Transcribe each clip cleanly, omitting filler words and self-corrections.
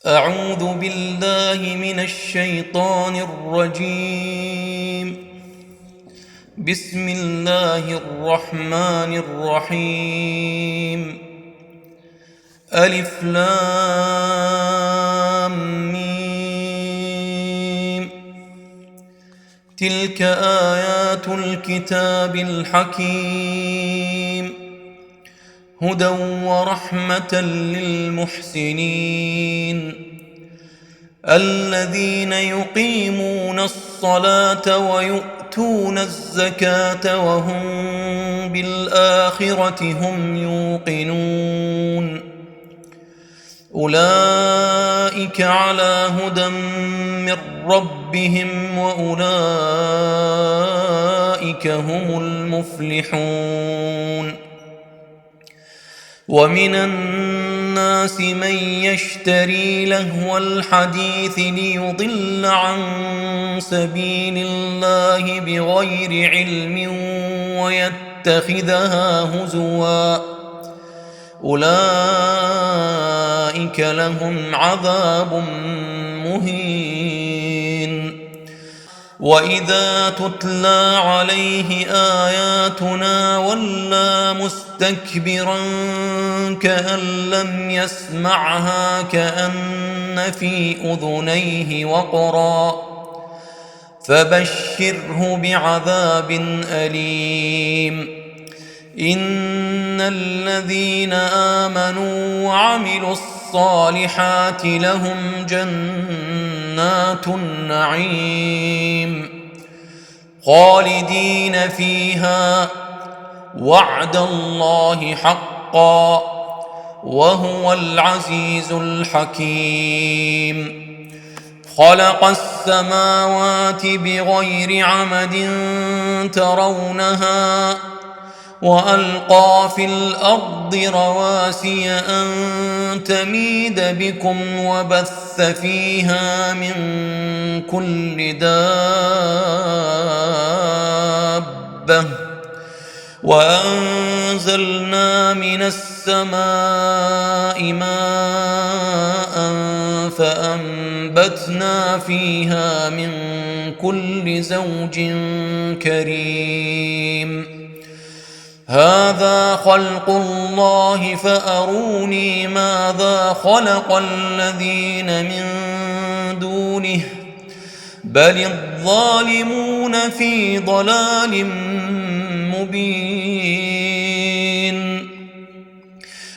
أعوذ بالله من الشيطان الرجيم. بسم الله الرحمن الرحيم. ألف لام ميم. تلك آيات الكتاب الحكيم، هدى ورحمة للمحسنين الذين يقيمون الصلاة ويؤتون الزكاة وهم بالآخرة هم يوقنون. أولئك على هدى من ربهم وأولئك هم المفلحون. ومن الناس من يشتري لهو الحديث ليضل عن سبيل الله بغير علم ويتخذها هزوا، أولئك لهم عذاب مهين. وإذا تتلى عليه آياتنا ولى مستكبرا كأن لم يسمعها كأن في أذنيه وقرا، فبشره بعذاب أليم. إن الذين آمنوا وعملوا الصالحات لهم جنات النعيم خالدين فيها، وعد الله حقا، وهو العزيز الحكيم. خلق السماوات بغير عمد ترونها، وألقى في الأرض رواسي أن تميد بكم وبث فيها من كل دابة، وأنزلنا من السماء ماء فأنبتنا فيها من كل زوج كريم. هذا خلق الله فأروني ماذا خلق الذين من دونه، بل الظالمون في ضلال مبين.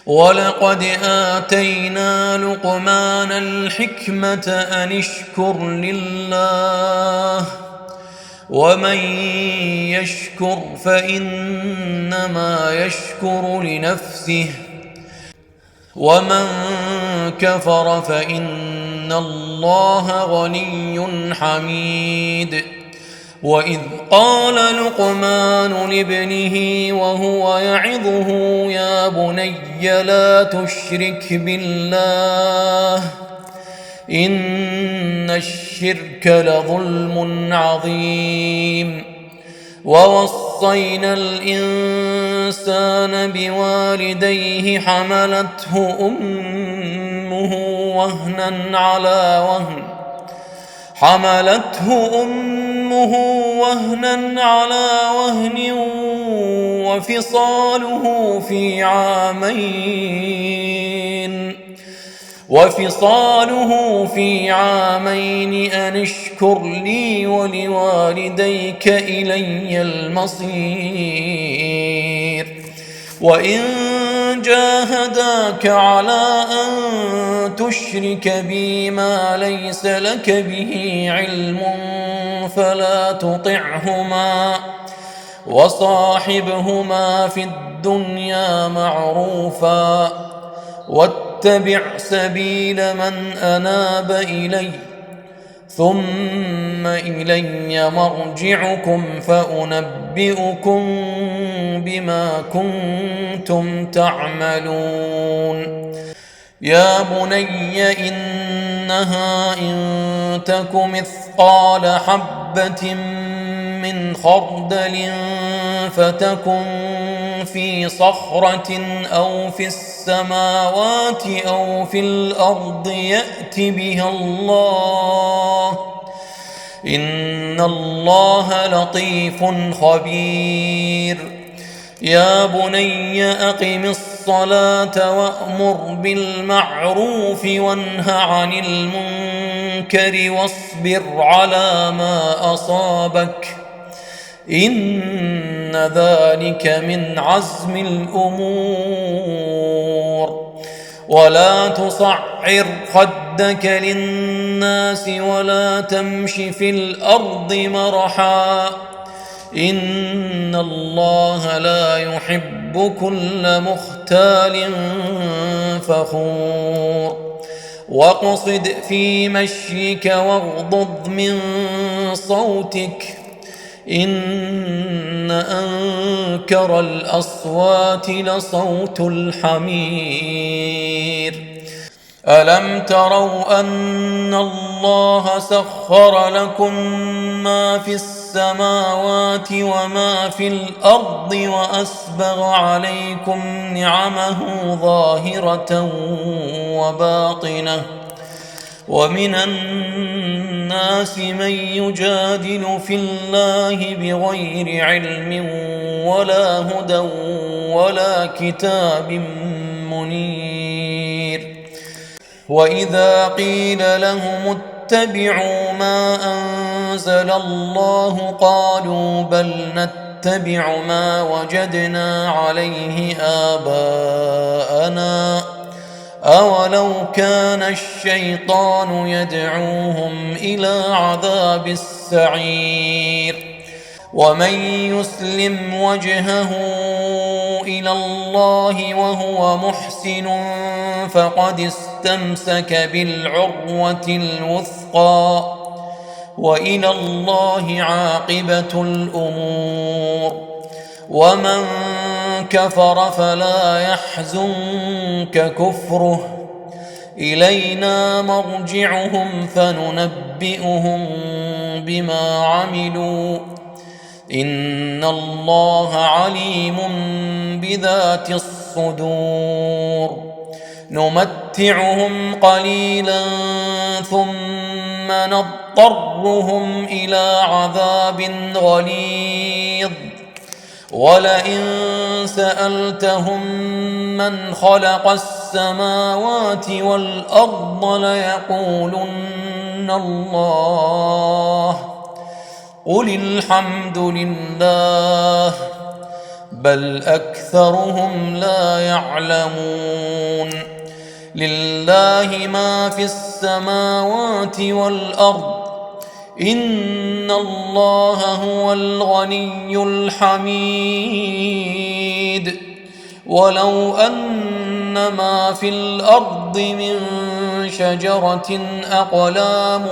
ولقد آتينا لقمان الحكمة أن اشكر لله، ومن يشكر فإنما يشكر لنفسه، ومن كفر فإن الله غني حميد. وإذ قال لقمان لابنه وهو يعظه يا بني لا تشرك بالله إن الشرك لظلم عظيم. ووصينا الإنسان بوالديه حملته أمه وهنا على وهن وفصاله في عامين أن اشكر لي ولوالديك إلي المصير. وإن جاهداك على أن تشرك بي ما ليس لك به علم فلا تطعهما، وصاحبهما في الدنيا معروفا، واتبع سبيل من أناب إلي، ثم إلي مرجعكم فأنبئكم بما كنتم تعملون. يا بني إنها إن تك مثقال حبة من خردل فتكن في صخرة أو في السماء السماوات أو في الأرض يأت بها الله إن الله لطيف خبير يا بني أقم الصلاة وأمر بالمعروف وانه عن المنكر واصبر على ما أصابك إن ذلك من عزم الأمور ولا تصعر خدك للناس ولا تمش في الأرض مرحا إن الله لا يحب كل مختال فخور واقصد في مشيك واغضض من صوتك إن أنكر الأصوات لصوت الحمير ألم تروا أن الله سخر لكم ما في السماوات وما في الأرض وأسبغ عليكم نعمه ظاهرة وباطنة ومن الناس من يجادل في الله بغير علم ولا هدى ولا كتاب منير وإذا قيل لهم اتبعوا ما أنزل الله قالوا بل نتبع ما وجدنا عليه آباءنا أولو كان الشيطان يدعوهم إلى عذاب السعير ومن يسلم وجهه إلى الله وهو محسن فقد استمسك بالعروة الوثقى وإلى الله عاقبة الأمور ومن كفر فلا يحزنك كفره إلينا مرجعهم فننبئهم بما عملوا إن الله عليم بذات الصدور نمتعهم قليلا ثم نضطرهم إلى عذاب غليظ ولئن سألتهم من خلق السماوات والأرض ليقولن الله قل الحمد لله بل أكثرهم لا يعلمون لله ما في السماوات والأرض إن الله هو الغني الحميد ولو أن ما في الأرض من شجرة أقلام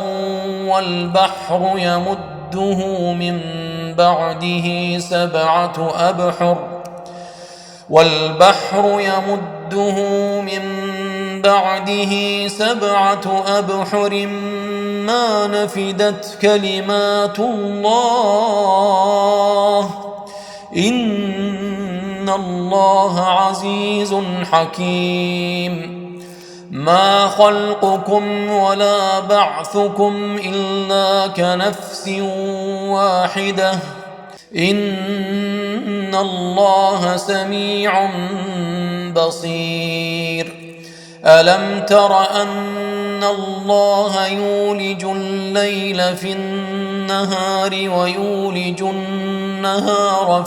والبحر يمده من بعده سبعة أبحر ما نفدت كلمات الله إن الله عزيز حكيم ما خلقكم ولا بعثكم إلا كنفس واحدة إن الله سميع بصير ألم تر أن الله يولج الليل في النهار ويولج النهار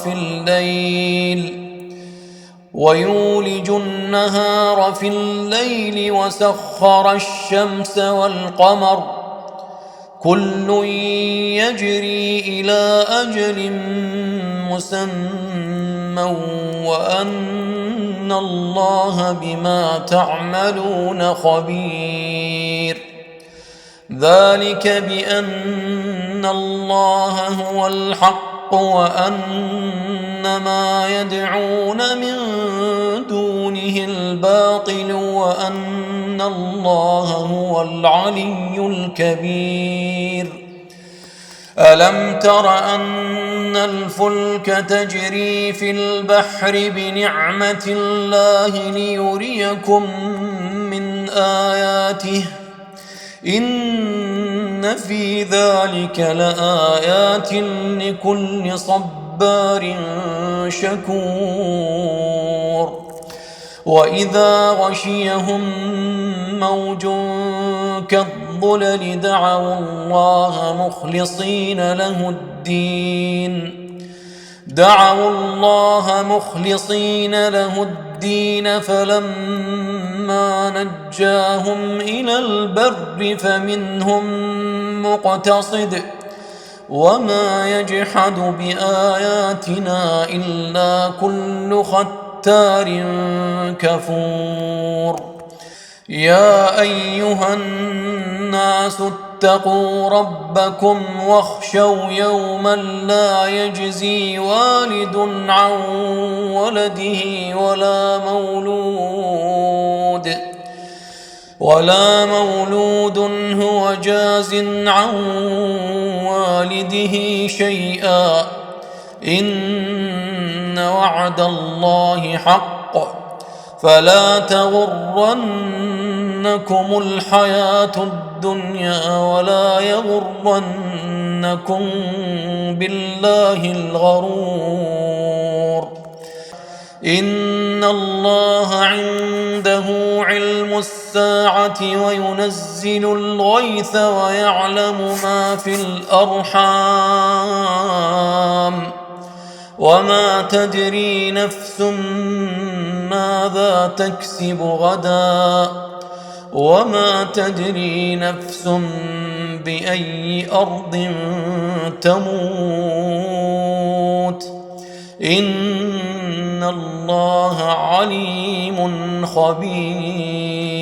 في الليل وسخر الشمس والقمر كل يجري إلى أجل مسمى وأن الله بما تعملون خبير ذلك بأن الله هو الحق وأن ما يدعون من دونه الباطل وأن الله هو العلي الكبير ألم تر أن الفلك تجري في البحر بنعمة الله ليريكم من آياته إن في ذلك لآيات لكل صبار شكور وإذا غشيهم موج كالظلل دعوا الله مخلصين له الدين فلما نجاهم إلى البر فمنهم مقتصد وما يجحد بآياتنا إلا كل ختار كفور يا أيها الناس اتقوا ربكم واخشوا يوما لا يجزي والد عن ولده ولا مولود هو جاز عن والده شيئا إن وعد الله حق فلا تغرنكم الحياة الدنيا ولا يغرنكم بالله الغرور إن الله عنده علم الساعة وينزل الغيث ويعلم ما في الأرحام وما تدري نفس ماذا تكسب غدا وما تدري نفس بأي أرض تموت إن الله عليم خبير